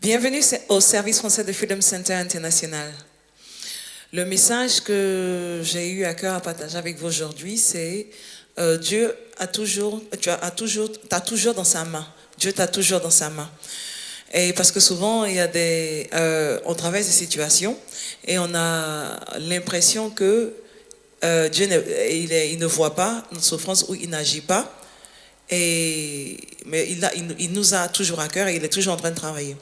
Bienvenue au service français de Freedom Center International. Le message que j'ai eu à cœur à partager avec vous aujourd'hui, c'est Dieu a toujours, t'as toujours dans sa main. Dieu t'a toujours dans sa main. Et parce que souvent, il y a on traverse des situations et on a l'impression que Dieu il ne voit pas notre souffrance ou il n'agit pas. Mais il nous a toujours à cœur et il est toujours en train de travailler.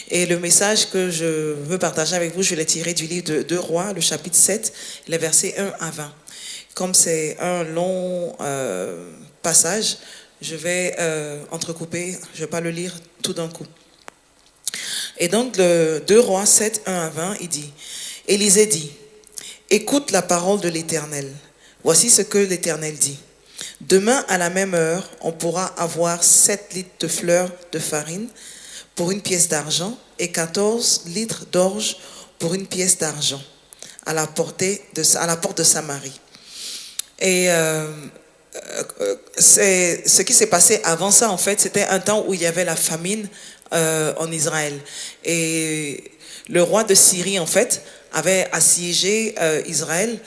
Et le message que je veux partager avec vous, je l'ai tiré du livre de 2 Rois, le chapitre 7, les versets 1 à 20. Comme c'est un long passage, je vais entrecouper, je ne vais pas le lire tout d'un coup. Et donc, le 2 Rois 7, 1 à 20, il dit, Élisée dit, écoute la parole de l'Éternel. Voici ce que l'Éternel dit. Demain, à la même heure, on pourra avoir 7 litres de fleurs de farine pour une pièce d'argent et 14 litres d'orge pour une pièce d'argent à la porte de Samarie. Et ce qui s'est passé avant ça, en fait, c'était un temps où il y avait la famine en Israël. Et le roi de Syrie, en fait, avait assiégé Israël.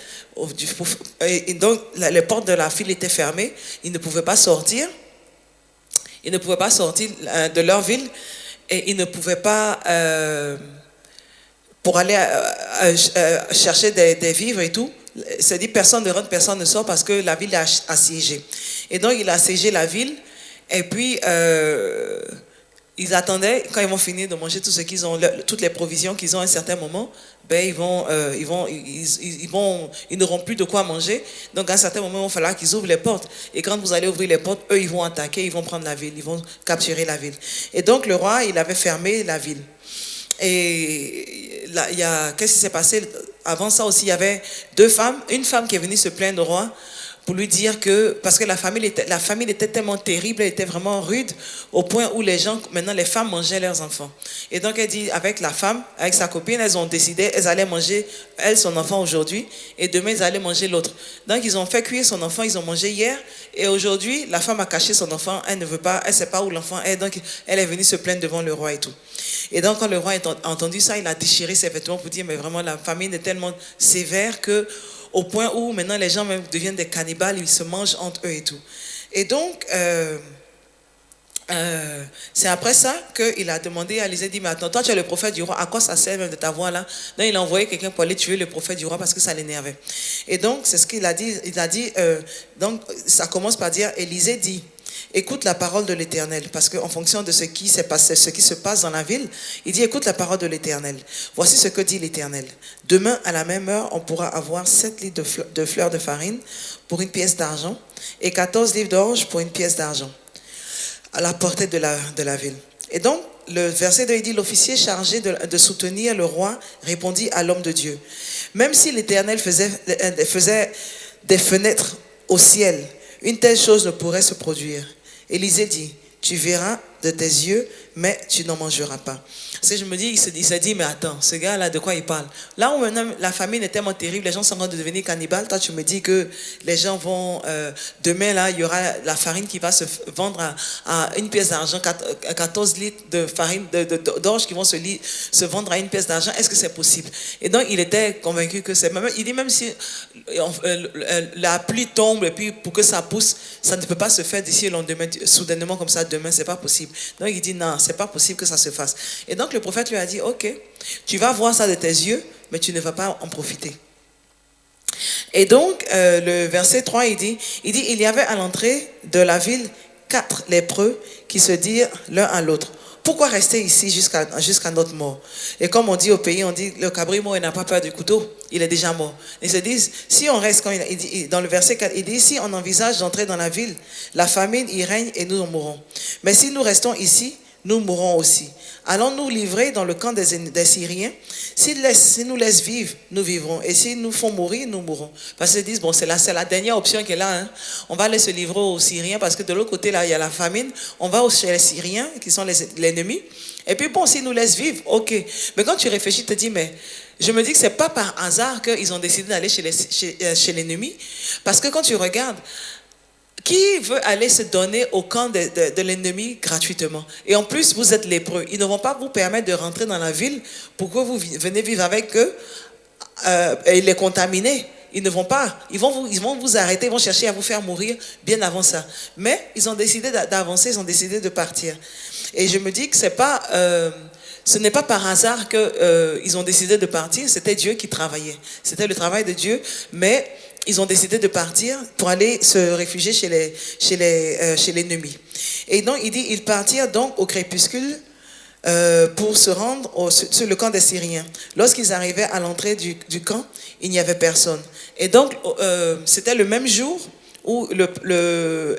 Et donc, les portes de la ville étaient fermées. Ils ne pouvaient pas sortir. Ils ne pouvaient pas sortir de leur ville. Et ils ne pouvaient pas, pour aller chercher des vivres et tout, c'est-à-dire personne ne rentre, personne ne sort parce que la ville est assiégée. Et donc, il a assiégé la ville. Et puis, ils attendaient, quand ils vont finir de manger tout ce qu'ils ont, toutes les provisions qu'ils ont à un certain moment, ben ils n'auront plus de quoi manger. Donc à un certain moment, il va falloir qu'ils ouvrent les portes. Et quand vous allez ouvrir les portes, eux, ils vont attaquer, ils vont prendre la ville, ils vont capturer la ville. Et donc le roi, il avait fermé la ville. Et là, qu'est-ce qui s'est passé? Avant ça aussi, il y avait 2 femmes. Une femme qui est venue se plaindre au roi pour lui dire que, parce que la famine était tellement terrible, elle était vraiment rude, au point où maintenant les femmes mangeaient leurs enfants. Et donc elle dit, avec la femme, avec sa copine, elles ont décidé, elles allaient manger, elle, son enfant aujourd'hui, et demain, ils allaient manger l'autre. Donc ils ont fait cuire son enfant, ils ont mangé hier, et aujourd'hui, la femme a caché son enfant, elle ne veut pas, elle ne sait pas où l'enfant est, donc elle est venue se plaindre devant le roi et tout. Et donc quand le roi a entendu ça, il a déchiré ses vêtements pour dire, mais vraiment, la famine est tellement sévère que au point où maintenant les gens même deviennent des cannibales, ils se mangent entre eux et tout. Et donc, c'est après ça qu'il a demandé à Élisée, dit, mais attends, toi tu es le prophète du roi, à quoi ça sert même de ta voix là? Donc il a envoyé quelqu'un pour aller tuer le prophète du roi parce que ça l'énervait. Et donc, c'est ce qu'il a dit, donc ça commence par dire, Élisée dit, écoute la parole de l'Éternel, parce qu'en fonction de ce qui s'est passé, ce qui se passe dans la ville, il dit, écoute la parole de l'Éternel. Voici ce que dit l'Éternel. Demain, à la même heure, on pourra avoir 7 litres de fleurs de farine pour une pièce d'argent et 14 livres d'orge pour une pièce d'argent à la portée de la ville. Et donc, le verset 2, il dit, l'officier chargé de soutenir le roi répondit à l'homme de Dieu. Même si l'Éternel faisait des fenêtres au ciel, une telle chose ne pourrait se produire. Élisée dit, tu verras de tes yeux, mais tu n'en mangeras pas. Je me dis, il s'est dit, mais attends, ce gars-là, de quoi il parle? Là où maintenant la famine est tellement terrible, les gens sont en train de devenir cannibales. Toi, tu me dis que les gens vont, demain, là, il y aura la farine qui va se vendre à une pièce d'argent, 14 litres de farine, d'orge qui vont se vendre à une pièce d'argent. Est-ce que c'est possible? Et donc, il était convaincu que c'est, il dit, même si la pluie tombe et puis pour que ça pousse, ça ne peut pas se faire d'ici au lendemain, soudainement comme ça, demain, c'est pas possible. Donc, il dit, non, c'est pas possible que ça se fasse. Et donc, le prophète lui a dit, ok, tu vas voir ça de tes yeux, mais tu ne vas pas en profiter. Et donc, le verset 3, il dit, il y avait à l'entrée de la ville 4 lépreux qui se dirent l'un à l'autre, pourquoi rester ici jusqu'à notre mort? Et comme on dit au pays, on dit, le cabri mort, il n'a pas peur du couteau, il est déjà mort. Ils se disent, si on reste, dans le verset 4, il dit, si on envisage d'entrer dans la ville, la famine y règne et nous en mourrons. Mais si nous restons ici, nous mourrons aussi. Allons-nous livrer dans le camp des Syriens? S'ils nous laissent vivre, nous vivrons. Et s'ils nous font mourir, nous mourrons. Parce qu'ils disent, bon, c'est la dernière option qui est là. Hein. On va aller se livrer aux Syriens parce que de l'autre côté, là, il y a la famine. On va chez les Syriens, qui sont l'ennemi. Et puis bon, s'ils nous laissent vivre, ok. Mais quand tu réfléchis, tu te dis, mais je me dis que ce n'est pas par hasard qu'ils ont décidé d'aller chez l'ennemi. Parce que quand tu regardes, Qui veut aller se donner au camp de l'ennemi gratuitement? Et en plus, vous êtes lépreux. Ils ne vont pas vous permettre de rentrer dans la ville pour que vous venez vivre avec eux et les contaminer. Ils ne vont pas. Ils vont vous arrêter, ils vont chercher à vous faire mourir bien avant ça. Mais ils ont décidé d'avancer, ils ont décidé de partir. Et je me dis que ce n'est pas par hasard qu'ils ont décidé de partir, c'était Dieu qui travaillait. C'était le travail de Dieu, mais ils ont décidé de partir pour aller se réfugier chez l'ennemi. Et donc, il dit, ils partirent donc au crépuscule pour se rendre sur le camp des Syriens. Lorsqu'ils arrivaient à l'entrée du camp, il n'y avait personne. Et donc, c'était le même jour où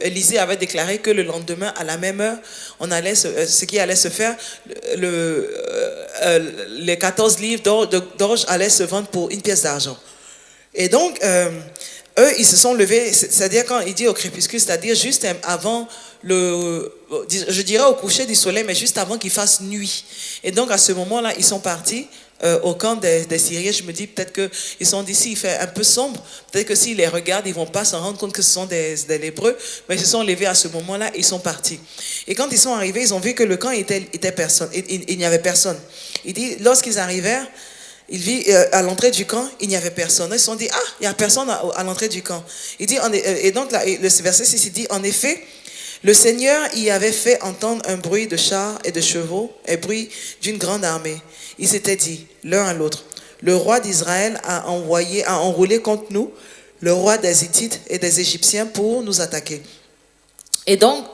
Élisée avait déclaré que le lendemain, à la même heure, ce qui allait se faire, les 14 livres d'orge allaient se vendre pour une pièce d'argent. Et donc, eux, ils se sont levés, c'est-à-dire quand il dit au crépuscule, c'est-à-dire juste avant je dirais au coucher du soleil, mais juste avant qu'il fasse nuit. Et donc, à ce moment-là, ils sont partis au camp des Syriens. Je me dis peut-être qu'ils sont dit, s'il fait un peu sombre, peut-être que s'ils les regardent, ils ne vont pas s'en rendre compte que ce sont des lépreux, mais ils se sont levés à ce moment-là, ils sont partis. Et quand ils sont arrivés, ils ont vu que le camp était personne, il n'y avait personne. Il dit, lorsqu'ils arrivèrent, il vit à l'entrée du camp, il n'y avait personne. Ils se sont dit, ah, il n'y a personne à l'entrée du camp. Il dit, et donc là, le verset 6, il dit, en effet, le Seigneur y avait fait entendre un bruit de chars et de chevaux, et bruit d'une grande armée. Ils s'étaient dit, l'un à l'autre, le roi d'Israël a enrôlé contre nous le roi des Hittites et des Égyptiens pour nous attaquer. Et donc,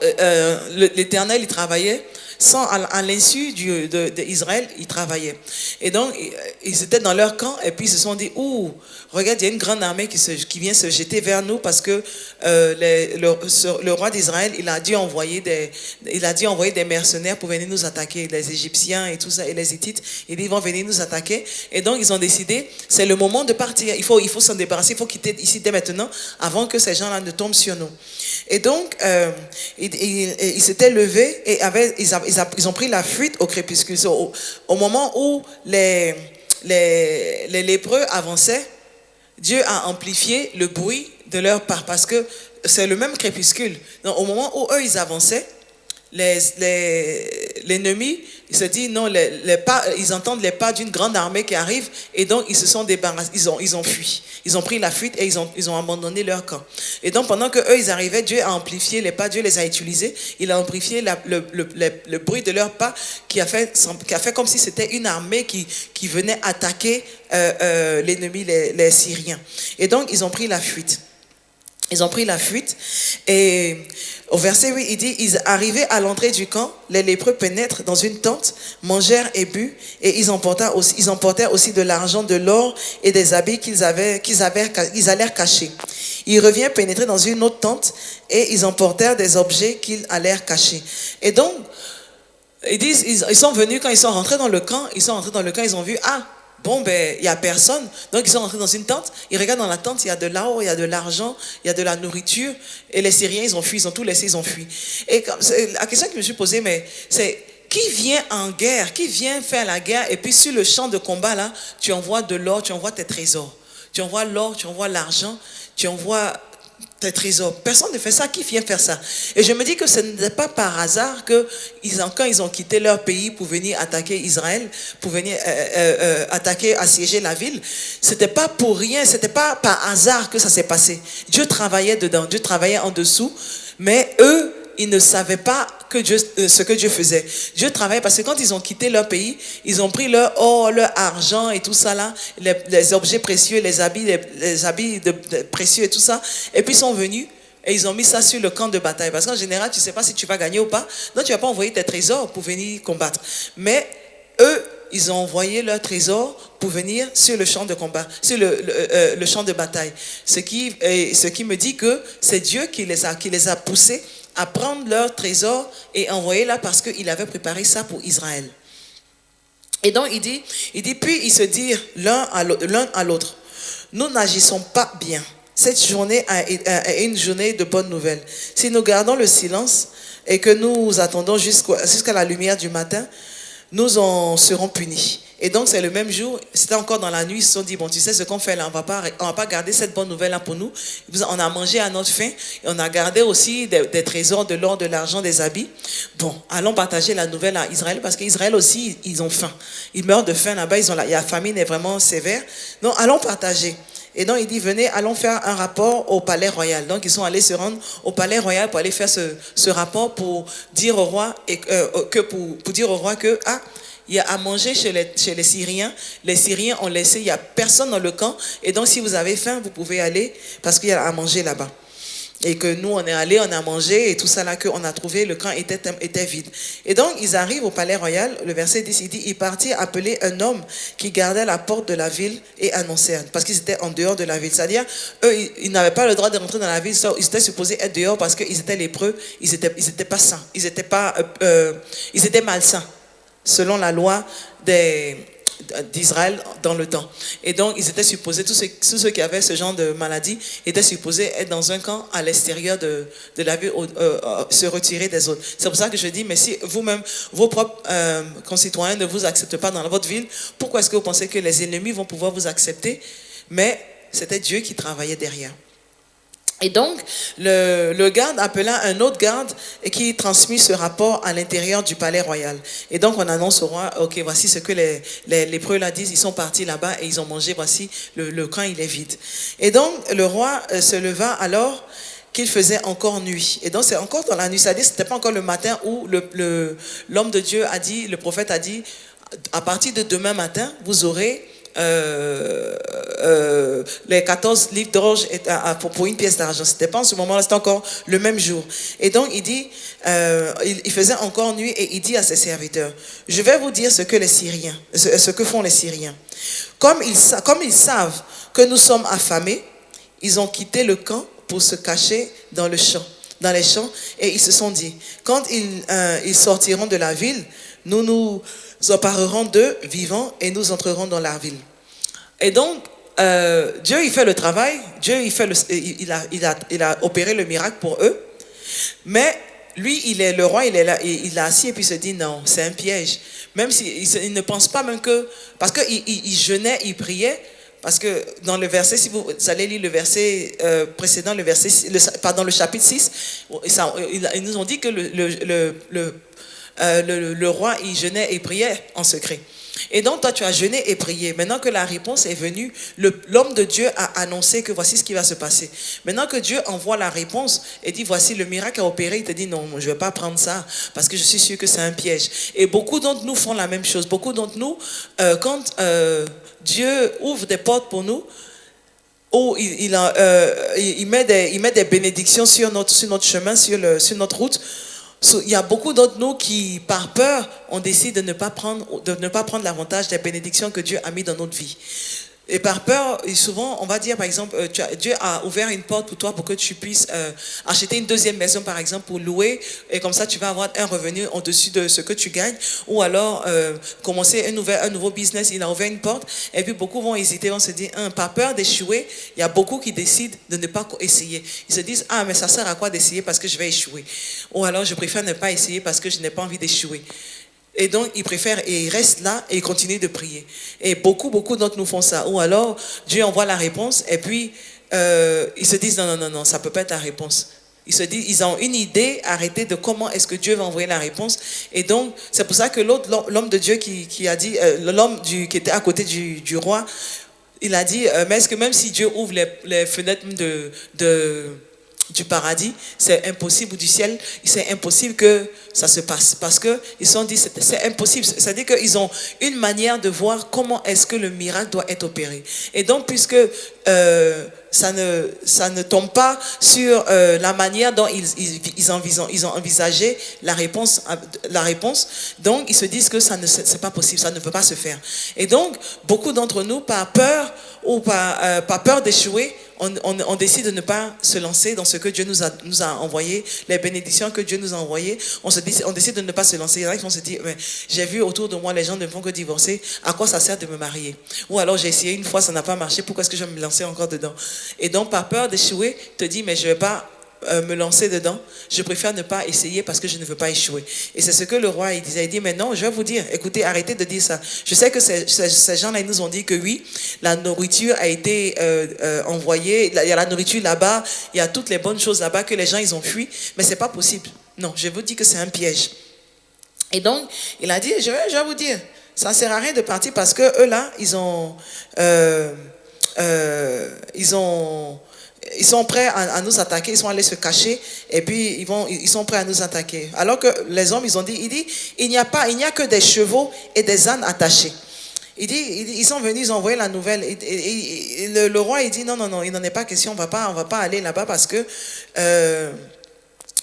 l'Éternel, il travaillait. À l'insu d'Israël, ils travaillaient. Et donc, ils étaient dans leur camp et puis ils se sont dit, ouh, regarde, il y a une grande armée qui vient se jeter vers nous parce que le roi d'Israël, il a dû envoyer des mercenaires pour venir nous attaquer, les Égyptiens et tout ça, et les Hittites, ils vont venir nous attaquer. Et donc, ils ont décidé, c'est le moment de partir. Il faut s'en débarrasser, il faut quitter ici dès maintenant avant que ces gens-là ne tombent sur nous. Et donc, ils s'étaient levés et ils ont pris la fuite au crépuscule. Au moment où les lépreux avançaient, Dieu a amplifié le bruit de leur part parce que c'est le même crépuscule. Donc, au moment où eux, ils avançaient, l'ennemi, il se dit non, ils entendent les pas d'une grande armée qui arrive et donc ils se sont débarrassés, ils ont fui. Ils ont pris la fuite et ils ont abandonné leur camp. Et donc pendant que eux ils arrivaient, Dieu a amplifié les pas, Dieu les a utilisés, il a amplifié le bruit de leurs pas qui a fait comme si c'était une armée qui venait attaquer l'ennemi, les Syriens. Et donc ils ont pris la fuite. Ils ont pris la fuite et au verset 8, il dit, ils arrivaient à l'entrée du camp, les lépreux pénètrent dans une tente, mangèrent et bu, et ils emportèrent aussi de l'argent, de l'or et des habits qu'ils allèrent cacher. Ils revinrent pénétrer dans une autre tente et ils emportèrent des objets qu'ils allèrent cacher. Et donc, ils sont venus, quand ils sont rentrés dans le camp, ils ont vu, ah, bon, ben, il n'y a personne. Donc, ils sont rentrés dans une tente. Ils regardent dans la tente, il y a de l'or, il y a de l'argent, il y a de la nourriture. Et les Syriens, ils ont fui, ils ont tout laissé, ils ont fui. Et la question que je me suis posée, mais c'est qui vient en guerre, qui vient faire la guerre, et puis sur le champ de combat, là, tu envoies de l'or, tu envoies tes trésors. Tu envoies l'or, tu envoies l'argent, tu envoies tes trésors. Personne ne fait ça. Qui vient faire ça? Et je me dis que ce n'est pas par hasard que quand ils ont quitté leur pays pour venir attaquer Israël, pour venir assiéger la ville, c'était pas pour rien, c'était pas par hasard que ça s'est passé. Dieu travaillait dedans, Dieu travaillait en dessous, mais eux, ils ne savaient pas ce que Dieu faisait. Dieu travaillait parce que quand ils ont quitté leur pays, ils ont pris leur or, leur argent et tout ça là, les objets précieux, les habits précieux et tout ça, et puis ils sont venus et ils ont mis ça sur le camp de bataille. Parce qu'en général, tu ne sais pas si tu vas gagner ou pas, donc tu ne vas pas envoyer tes trésors pour venir combattre. Mais eux, ils ont envoyé leurs trésors pour venir sur le champ de combat, sur le champ de bataille. Ce qui me dit que c'est Dieu qui les a poussés à prendre leurs trésors et envoyer là parce qu'il avait préparé ça pour Israël. Et donc il dit, puis ils se dirent l'un à l'autre, nous n'agissons pas bien. Cette journée est une journée de bonnes nouvelles. Si nous gardons le silence et que nous attendons jusqu'à la lumière du matin, nous en serons punis. Et donc, c'est le même jour, c'était encore dans la nuit, ils se sont dit, bon, tu sais ce qu'on fait là, on va pas garder cette bonne nouvelle-là pour nous. On a mangé à notre faim, et on a gardé aussi des trésors, de l'or, de l'argent, des habits. Bon, allons partager la nouvelle à Israël, parce qu'Israël aussi, ils ont faim. Ils meurent de faim là-bas, la famine est vraiment sévère. Donc, allons partager. Et donc, il dit, venez, allons faire un rapport au palais royal. Donc, ils sont allés se rendre au palais royal pour aller faire ce rapport pour dire au roi, pour dire au roi que, il y a à manger chez les Syriens. Les Syriens ont laissé, il n'y a personne dans le camp. Et donc, si vous avez faim, vous pouvez aller parce qu'il y a à manger là-bas. Et que nous, on est allés, on a mangé et tout ça là qu'on a trouvé, le camp était vide. Et donc, ils arrivent au palais royal, le verset 10, il dit, ils partirent appeler un homme qui gardait la porte de la ville et annoncèrent, parce qu'ils étaient en dehors de la ville. C'est-à-dire, eux, ils n'avaient pas le droit de rentrer dans la ville, ils étaient supposés être dehors parce qu'ils étaient lépreux, ils étaient pas sains, ils étaient malsains, selon la loi d'Israël dans le temps. Et donc, ils étaient supposés, tous ceux qui avaient ce genre de maladie, étaient supposés être dans un camp à l'extérieur de la ville, se retirer des autres. C'est pour ça que je dis, mais si vous-même, vos propres concitoyens ne vous acceptent pas dans votre ville, pourquoi est-ce que vous pensez que les ennemis vont pouvoir vous accepter? Mais c'était Dieu qui travaillait derrière. Et donc, le garde appela un autre garde et qui transmit ce rapport à l'intérieur du palais royal. Et donc, on annonce au roi, ok, voici ce que les lépreux là disent, ils sont partis là-bas et ils ont mangé, voici, le camp, il est vide. Et donc, le roi se leva alors qu'il faisait encore nuit. Et donc, c'est encore dans la nuit, c'est-à-dire, c'était pas encore le matin où l'homme de Dieu a dit, le prophète a dit, à partir de demain matin, vous aurez les 14 livres d'orge pour une pièce d'argent. C'était pas en ce moment-là, c'était encore le même jour. Et donc il dit, il faisait encore nuit et il dit à ses serviteurs, je vais vous dire ce que font les Syriens. Comme ils savent que nous sommes affamés, ils ont quitté le camp pour se cacher dans les champs, et ils se sont dit, quand ils sortiront de la ville, nous emparerons d'eux vivants et nous entrerons dans la ville. Et donc, Dieu, il fait le travail. Dieu, il a opéré le miracle pour eux. Mais lui, le roi, il est là, il a assis et puis il se dit non, c'est un piège. Même s'il ne pense pas même que... Parce qu'il jeûnait, il priait. Parce que dans le verset, si vous allez lire le verset précédent, le chapitre 6, ils nous ont dit que le roi, il jeûnait et priait en secret. Et donc, toi, tu as jeûné et prié. Maintenant que la réponse est venue, l'homme de Dieu a annoncé que voici ce qui va se passer. Maintenant que Dieu envoie la réponse et dit, voici le miracle a opéré, il te dit, non, je ne vais pas prendre ça parce que je suis sûr que c'est un piège. Et beaucoup d'entre nous font la même chose. Beaucoup d'entre nous, quand Dieu ouvre des portes pour nous, où il met des bénédictions sur notre chemin, sur notre route, il y a beaucoup d'entre nous qui, par peur, on décide de ne pas prendre l'avantage des bénédictions que Dieu a mis dans notre vie. Et par peur, souvent, on va dire, par exemple, Dieu a ouvert une porte pour toi pour que tu puisses acheter une deuxième maison, par exemple, pour louer. Et comme ça, tu vas avoir un revenu au-dessus de ce que tu gagnes. Ou alors, commencer un nouveau business. Il a ouvert une porte. Et puis, beaucoup vont hésiter, vont se dire, par peur d'échouer, il y a beaucoup qui décident de ne pas essayer. Ils se disent, mais ça sert à quoi d'essayer parce que je vais échouer. Ou alors, je préfère ne pas essayer parce que je n'ai pas envie d'échouer. Et donc, ils préfèrent et ils restent là et ils continuent de prier. Et beaucoup d'entre nous font ça. Ou alors, Dieu envoie la réponse et puis ils se disent non, ça ne peut pas être la réponse. Ils ont une idée arrêtée de comment est-ce que Dieu va envoyer la réponse. Et donc, c'est pour ça que l'homme de Dieu qui a dit, l'homme qui était à côté du roi, il a dit, mais est-ce que même si Dieu ouvre les fenêtres du paradis, c'est impossible, ou du ciel, c'est impossible que ça se passe. Parce qu'ils se sont dit, c'est impossible. C'est-à-dire qu'ils ont une manière de voir comment est-ce que le miracle doit être opéré. Et donc, puisque ça ne tombe pas sur la manière dont ils ont envisagé la réponse, donc ils se disent que c'est pas possible, ça ne peut pas se faire. Et donc, beaucoup d'entre nous, par peur ou par peur d'échouer, on décide de ne pas se lancer dans ce que Dieu nous a envoyé, les bénédictions que Dieu nous a envoyées. On décide de ne pas se lancer. Il y en a qui vont se dire, mais j'ai vu autour de moi, les gens ne font que divorcer. À quoi ça sert de me marier? Ou alors j'ai essayé une fois, ça n'a pas marché. Pourquoi est-ce que je vais me lancer encore dedans? Et donc, par peur d'échouer, te dis, mais je vais pas me lancer dedans. Je préfère ne pas essayer parce que je ne veux pas échouer. Et c'est ce que le roi il disait. Il dit, mais non, je vais vous dire, écoutez, arrêtez de dire ça. Je sais que ces gens-là, ils nous ont dit que oui, la nourriture a été envoyée, il y a la nourriture là-bas, il y a toutes les bonnes choses là-bas que les gens, ils ont fui, mais c'est pas possible. Non, je vous dis que c'est un piège. Et donc, il a dit, je vais vous dire, ça ne sert à rien de partir parce que eux là, ils sont prêts à nous attaquer, ils sont allés se cacher et puis ils sont prêts à nous attaquer. Alors que les hommes, ils ont dit, il n'y a que des chevaux et des ânes attachés. Ils sont venus, ils ont envoyé la nouvelle. Et le roi, il dit, non, il n'en est pas question, on va pas aller là-bas parce que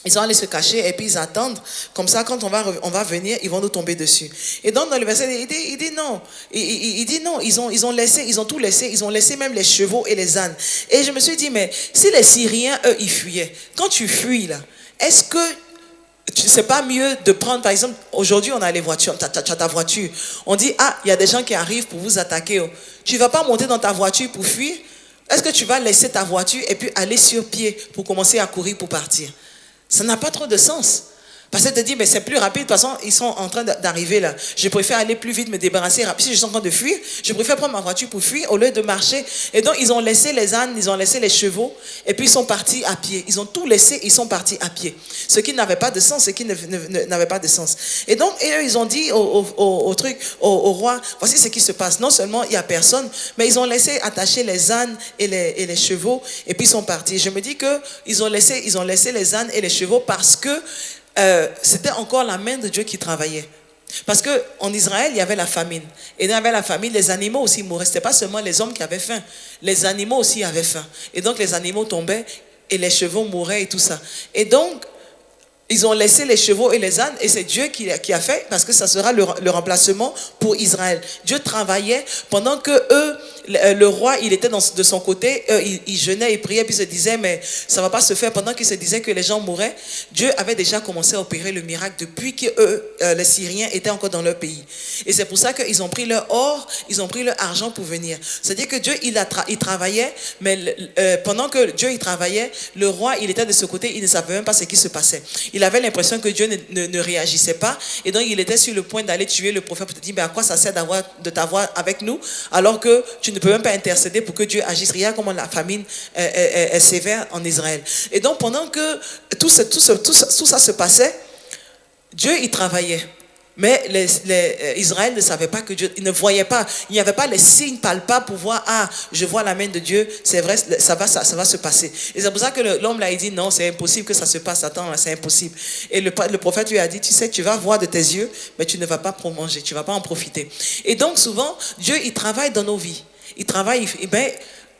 ils sont allés se cacher et puis ils attendent. Comme ça, quand on va venir, ils vont nous tomber dessus. Et donc, dans le verset, il dit non. Il dit non, ils ont tout laissé. Ils ont laissé même les chevaux et les ânes. Et je me suis dit, mais si les Syriens, eux, ils fuyaient. Quand tu fuis, là, est-ce que c'est pas mieux de prendre, par exemple, aujourd'hui, on a les voitures, tu as ta voiture. On dit, il y a des gens qui arrivent pour vous attaquer. Tu vas pas monter dans ta voiture pour fuir. Est-ce que tu vas laisser ta voiture et puis aller sur pied pour commencer à courir pour partir? Ça n'a pas trop de sens. Parce que tu te dis, mais c'est plus rapide, de toute façon, ils sont en train d'arriver là. Je préfère aller plus vite, me débarrasser rapide. Si je suis en train de fuir, je préfère prendre ma voiture pour fuir au lieu de marcher. Et donc, ils ont laissé les ânes, ils ont laissé les chevaux, et puis ils sont partis à pied. Ils ont tout laissé, ils sont partis à pied. Ce qui n'avait pas de sens, n'avait pas de sens. Et donc, eux, ils ont dit au roi, voici ce qui se passe. Non seulement il n'y a personne, mais ils ont laissé attacher les ânes et les chevaux, et puis ils sont partis. Je me dis qu'ils ont laissé les ânes et les chevaux parce que c'était encore la main de Dieu qui travaillait. Parce qu'en Israël, il y avait la famine. Et dans la famine, les animaux aussi mouraient. Ce n'était pas seulement les hommes qui avaient faim. Les animaux aussi avaient faim. Et donc, les animaux tombaient et les chevaux mouraient et tout ça. Et donc, ils ont laissé les chevaux et les ânes et c'est Dieu qui a fait parce que ça sera le remplacement pour Israël. Dieu travaillait pendant que eux, le roi, il était de son côté, il jeûnait et priait puis se disait mais ça ne va pas se faire. Pendant qu'il se disait que les gens mouraient, Dieu avait déjà commencé à opérer le miracle depuis que les Syriens étaient encore dans leur pays. Et c'est pour ça qu'ils ont pris leur or, ils ont pris leur argent pour venir. C'est-à-dire que Dieu, il travaillait, mais pendant que Dieu, il travaillait, le roi, il était de ce côté, il ne savait même pas ce qui se passait. Il avait l'impression que Dieu ne réagissait pas et donc il était sur le point d'aller tuer le prophète pour te dire mais à quoi ça sert de t'avoir avec nous alors que tu ne peux même pas intercéder pour que Dieu agisse. Regarde comment la famine est sévère en Israël. Et donc pendant que tout ça se passait, Dieu il travaillait. Mais Israël ne savait pas que Dieu, il ne voyait pas, il n'y avait pas les signes palpables pour voir, je vois la main de Dieu, c'est vrai, ça va se passer. Et c'est pour ça que l'homme là, il dit, non, c'est impossible que ça se passe, attends, là, c'est impossible. Et le prophète lui a dit, tu sais, tu vas voir de tes yeux, mais tu ne vas pas manger, tu ne vas pas en profiter. Et donc souvent, Dieu, il travaille dans nos vies. Il travaille,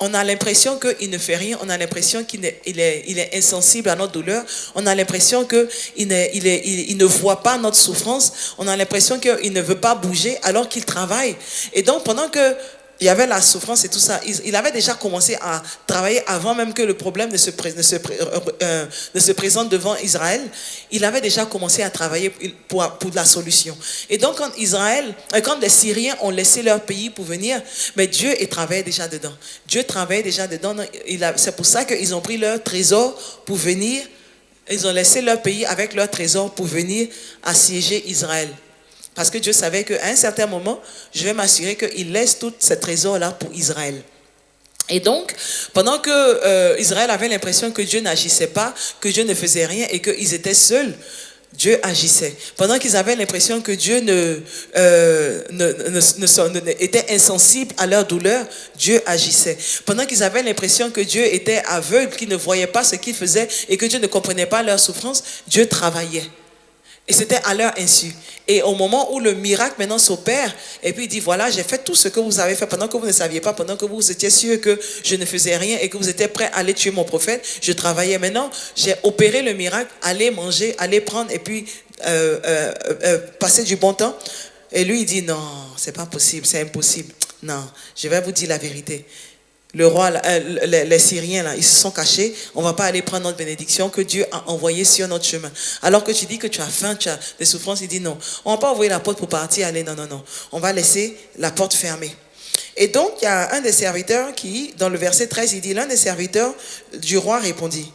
on a l'impression qu'il ne fait rien, on a l'impression qu'il est insensible à notre douleur, on a l'impression qu'il ne voit pas notre souffrance, on a l'impression qu'il ne veut pas bouger alors qu'il travaille. Et donc pendant que il y avait la souffrance et tout ça, il avait déjà commencé à travailler avant même que le problème ne se présente devant Israël. Il avait déjà commencé à travailler pour la solution. Et donc quand les Syriens ont laissé leur pays pour venir, mais Dieu travaillait déjà dedans. Dieu travaillait déjà dedans. C'est pour ça qu'ils ont pris leur trésor pour venir. Ils ont laissé leur pays avec leur trésor pour venir assiéger Israël. Parce que Dieu savait qu'à un certain moment, je vais m'assurer qu'il laisse tous ces trésors-là pour Israël. Et donc, pendant que Israël avait l'impression que Dieu n'agissait pas, que Dieu ne faisait rien et qu'ils étaient seuls, Dieu agissait. Pendant qu'ils avaient l'impression que Dieu était insensible à leur douleur, Dieu agissait. Pendant qu'ils avaient l'impression que Dieu était aveugle, qu'ils ne voyaient pas ce qu'il faisait et que Dieu ne comprenait pas leur souffrance, Dieu travaillait. Et c'était à leur insu. Et au moment où le miracle maintenant s'opère, et puis il dit, voilà, j'ai fait tout ce que vous avez fait pendant que vous ne saviez pas, pendant que vous étiez sûr que je ne faisais rien et que vous étiez prêts à aller tuer mon prophète, je travaillais. Maintenant, j'ai opéré le miracle, allez manger, allez prendre et puis passer du bon temps. Et lui, il dit, non, c'est pas possible, c'est impossible. Non, je vais vous dire la vérité. Le roi, les Syriens, là, ils se sont cachés. On ne va pas aller prendre notre bénédiction que Dieu a envoyée sur notre chemin. Alors que tu dis que tu as faim, tu as des souffrances, il dit non. On ne va pas ouvrir la porte pour partir, aller, non. On va laisser la porte fermée. Et donc, il y a un des serviteurs qui, dans le verset 13, il dit, l'un des serviteurs du roi répondit,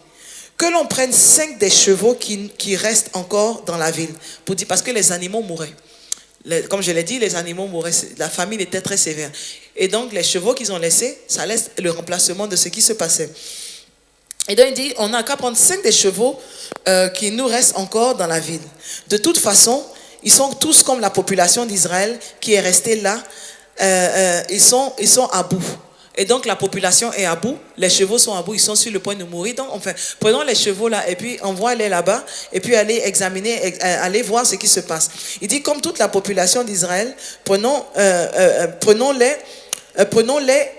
que l'on prenne 5 des chevaux qui restent encore dans la ville. Parce que les animaux mouraient. Comme je l'ai dit, les animaux mouraient. La famine était très sévère. Et donc, les chevaux qu'ils ont laissés, ça laisse le remplacement de ce qui se passait. Et donc, il dit, on n'a qu'à prendre 5 des chevaux qui nous restent encore dans la ville. De toute façon, ils sont tous comme la population d'Israël qui est restée là. Ils sont à bout. Et donc, la population est à bout, les chevaux sont à bout, ils sont sur le point de mourir. Donc, enfin, prenons les chevaux là et puis envoie-les là-bas et puis allez examiner, allez voir ce qui se passe. Il dit, comme toute la population d'Israël, prenons-les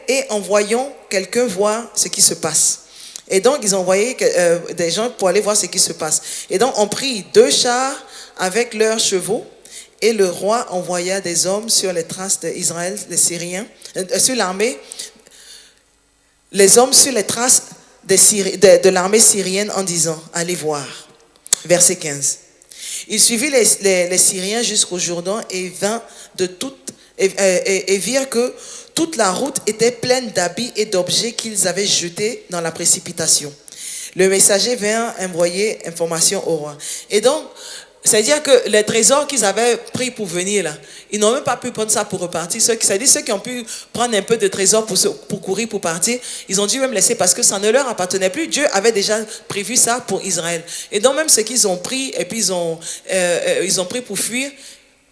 et envoyons quelqu'un voir ce qui se passe. Et donc, ils ont envoyé des gens pour aller voir ce qui se passe. Et donc, on prit 2 chars avec leurs chevaux. Et le roi envoya des hommes sur les traces d'Israël, les Syriens, sur l'armée, les hommes sur les traces de l'armée syrienne en disant, allez voir. Verset 15. Il suivit les Syriens jusqu'au Jourdain et virent que toute la route était pleine d'habits et d'objets qu'ils avaient jetés dans la précipitation. Le messager vint envoyer information au roi. Et donc, c'est-à-dire que les trésors qu'ils avaient pris pour venir là, ils n'ont même pas pu prendre ça pour repartir. C'est-à-dire ceux qui ont pu prendre un peu de trésors pour courir, pour partir, ils ont dû même laisser parce que ça ne leur appartenait plus. Dieu avait déjà prévu ça pour Israël. Et donc même ce qu'ils ont pris et puis ils ont pris pour fuir,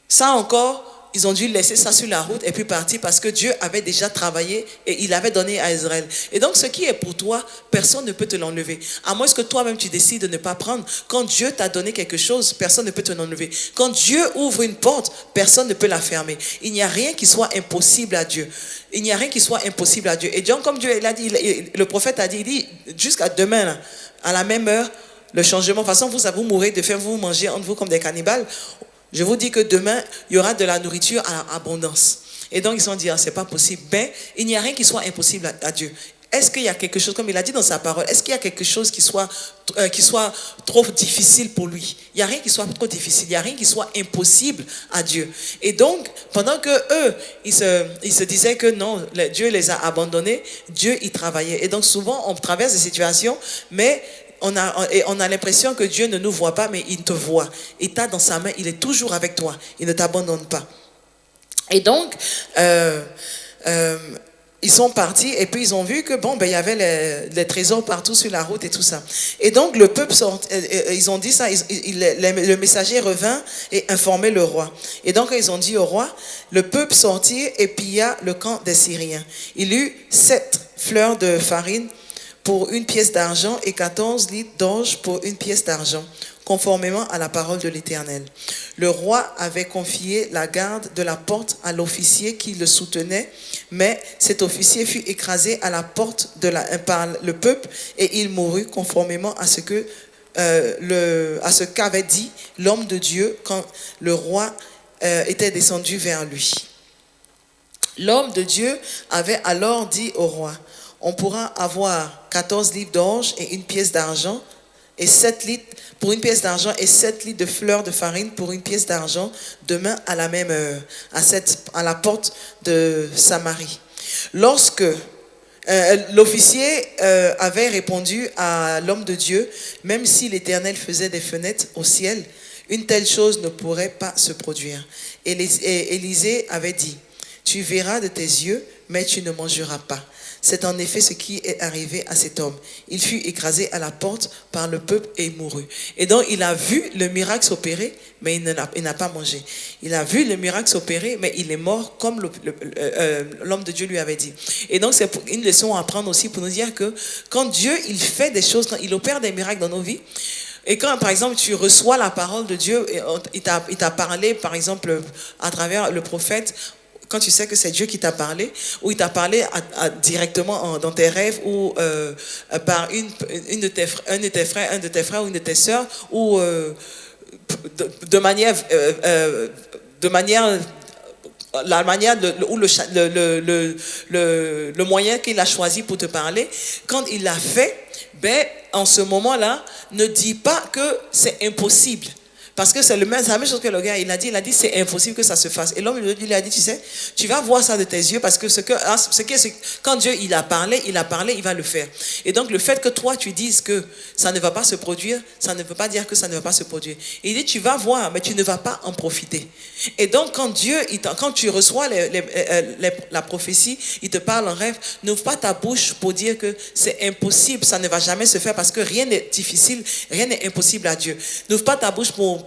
ça encore, ils ont dû laisser ça sur la route et puis partir parce que Dieu avait déjà travaillé et il avait donné à Israël. Et donc, ce qui est pour toi, personne ne peut te l'enlever. À moins que toi-même, tu décides de ne pas prendre. Quand Dieu t'a donné quelque chose, personne ne peut te l'enlever. Quand Dieu ouvre une porte, personne ne peut la fermer. Il n'y a rien qui soit impossible à Dieu. Il n'y a rien qui soit impossible à Dieu. Et donc, comme Dieu l'a dit, le prophète a dit, il dit, jusqu'à demain, là, à la même heure, le changement. De toute façon, vous mourrez de faim, vous mangez entre vous comme des cannibales. Je vous dis que demain, il y aura de la nourriture à abondance. Et donc, ils se sont dit, c'est pas possible. Ben, il n'y a rien qui soit impossible à Dieu. Est-ce qu'il y a quelque chose, comme il a dit dans sa parole, est-ce qu'il y a quelque chose qui soit trop difficile pour lui? Il n'y a rien qui soit trop difficile, il n'y a rien qui soit impossible à Dieu. Et donc, pendant que eux, ils se disaient que non, Dieu les a abandonnés, Dieu y travaillait. Et donc, souvent, on traverse des situations, mais on a l'impression que Dieu ne nous voit pas, mais il te voit. Il t'a dans sa main, il est toujours avec toi. Il ne t'abandonne pas. Et donc, ils sont partis et puis ils ont vu que il y avait les trésors partout sur la route et tout ça. Et donc, le peuple ils ont dit ça, le messager revint et informait le roi. Et donc, ils ont dit au roi, le peuple sortit et pilla le camp des Syriens. Il eut 7 fleurs de farine pour 1 pièce d'argent et 14 litres d'orge pour 1 pièce d'argent, conformément à la parole de l'Éternel. Le roi avait confié la garde de la porte à l'officier qui le soutenait, mais cet officier fut écrasé à la porte par le peuple et il mourut conformément à ce qu'avait dit l'homme de Dieu quand le roi était descendu vers lui. L'homme de Dieu avait alors dit au roi, on pourra avoir 14 livres d'orge et 1 pièce d'argent et 7 litres pour 1 pièce d'argent et 7 litres de fleurs de farine pour 1 pièce d'argent demain à la même heure à la porte de Samarie. Lorsque l'officier avait répondu à l'homme de Dieu, même si l'Éternel faisait des fenêtres au ciel, une telle chose ne pourrait pas se produire. Et Élisée avait dit, tu verras de tes yeux, mais tu ne mangeras pas. C'est en effet ce qui est arrivé à cet homme. Il fut écrasé à la porte par le peuple et mourut. Et donc, il a vu le miracle s'opérer, mais il n'a pas mangé. Il a vu le miracle s'opérer, mais il est mort comme l'homme de Dieu lui avait dit. Et donc, c'est une leçon à prendre aussi pour nous dire que quand Dieu, il fait des choses, quand il opère des miracles dans nos vies, et quand, par exemple, tu reçois la parole de Dieu, il t'a parlé, par exemple, à travers le prophète, quand tu sais que c'est Dieu qui t'a parlé, ou il t'a parlé directement dans tes rêves, ou par un de tes frères ou une de tes sœurs, ou de manière la manière ou le moyen qu'il a choisi pour te parler, quand il l'a fait, en ce moment-là, ne dis pas que c'est impossible. Parce que c'est la même chose que le gars, il a dit c'est impossible que ça se fasse. Et l'homme lui a dit, tu sais, tu vas voir ça de tes yeux parce que quand Dieu il a parlé, il va le faire. Et donc le fait que toi tu dises que ça ne va pas se produire, ça ne veut pas dire que ça ne va pas se produire. Et il dit, tu vas voir, mais tu ne vas pas en profiter. Et donc quand tu reçois la prophétie, il te parle en rêve, n'ouvre pas ta bouche pour dire que c'est impossible, ça ne va jamais se faire parce que rien n'est difficile, rien n'est impossible à Dieu. N'ouvre pas ta bouche pour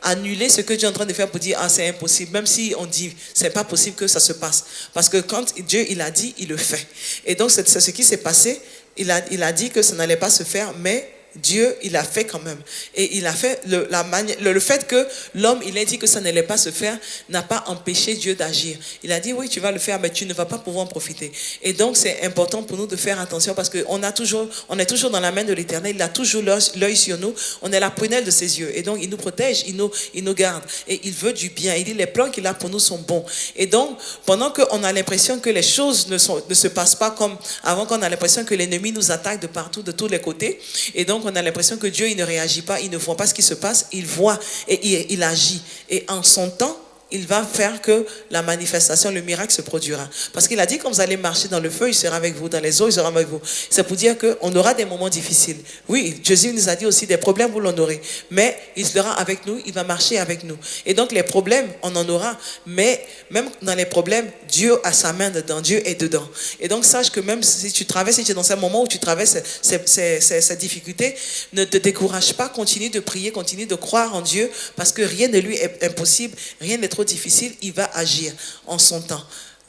annuler ce que Dieu est en train de faire, pour dire c'est impossible, même si on dit c'est pas possible que ça se passe, parce que quand Dieu il a dit, il le fait. Et donc c'est ce qui s'est passé. Il a dit que ça n'allait pas se faire, mais Dieu, il a fait quand même. Et il a fait le fait que l'homme, il a dit que ça n'allait pas se faire, n'a pas empêché Dieu d'agir. Il a dit, oui, tu vas le faire, mais tu ne vas pas pouvoir en profiter. Et donc, c'est important pour nous de faire attention parce qu'on est toujours dans la main de l'Éternel. Il a toujours l'œil sur nous. On est la prunelle de ses yeux. Et donc, il nous protège, il nous garde. Et il veut du bien. Il dit, les plans qu'il a pour nous sont bons. Et donc, pendant qu'on a l'impression que les choses ne se passent pas comme avant, qu'on a l'impression que l'ennemi nous attaque de partout, de tous les côtés. Et donc, on a l'impression que Dieu, il ne réagit pas, il ne voit pas ce qui se passe, il voit et il agit. Et en son temps, il va faire que la manifestation, le miracle se produira. Parce qu'il a dit, quand vous allez marcher dans le feu, il sera avec vous, dans les eaux, il sera avec vous. C'est pour dire qu'on aura des moments difficiles. Oui, Jésus nous a dit aussi, des problèmes, vous l'en aurez. Mais il sera avec nous, il va marcher avec nous. Et donc, les problèmes, on en aura. Mais même dans les problèmes, Dieu a sa main dedans, Dieu est dedans. Et donc, sache que même si tu es dans un moment où tu traverses ces difficultés, ne te décourage pas, continue de prier, continue de croire en Dieu, parce que rien ne lui est impossible, rien n'est trop difficile, il va agir en son temps.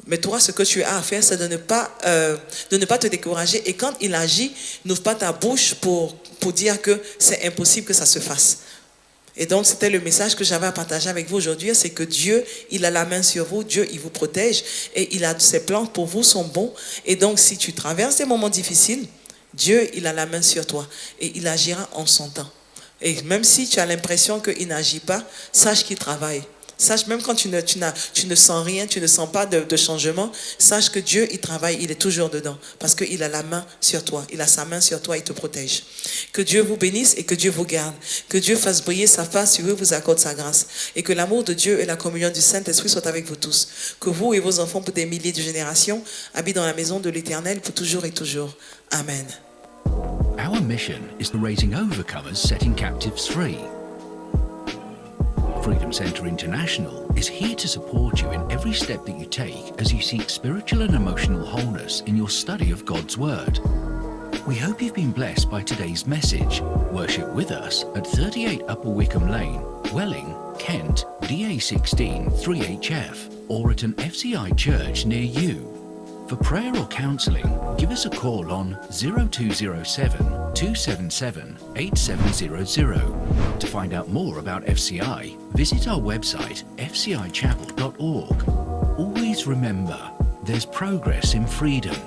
Mais toi, ce que tu as à faire, c'est de ne pas te décourager. Et quand il agit, n'ouvre pas ta bouche pour dire que c'est impossible que ça se fasse. Et donc, c'était le message que j'avais à partager avec vous aujourd'hui, c'est que Dieu, il a la main sur vous, Dieu, il vous protège et il a ses plans pour vous sont bons. Et donc, si tu traverses des moments difficiles, Dieu, il a la main sur toi et il agira en son temps. Et même si tu as l'impression qu'il n'agit pas, sache qu'il travaille. Sache, même quand tu ne sens rien, tu ne sens pas de changement, sache que Dieu, il travaille, il est toujours dedans. Parce qu'il a la main sur toi, il a sa main sur toi, il te protège. Que Dieu vous bénisse et que Dieu vous garde. Que Dieu fasse briller sa face sur vous, vous accorde sa grâce. Et que l'amour de Dieu et la communion du Saint-Esprit soient avec vous tous. Que vous et vos enfants, pour des milliers de générations, habitent dans la maison de l'Éternel pour toujours et toujours. Amen. Our mission is the raising overcomers, setting captives free. Freedom Centre International is here to support you in every step that you take as you seek spiritual and emotional wholeness in your study of God's Word. We hope you've been blessed by today's message. Worship with us at 38 Upper Wickham Lane, Welling, Kent, DA16 3HF, or at an FCI church near you. For prayer or counselling, give us a call on 0207 277 8700. To find out more about FCI, visit our website fcichapel.org. Always remember, there's progress in freedom.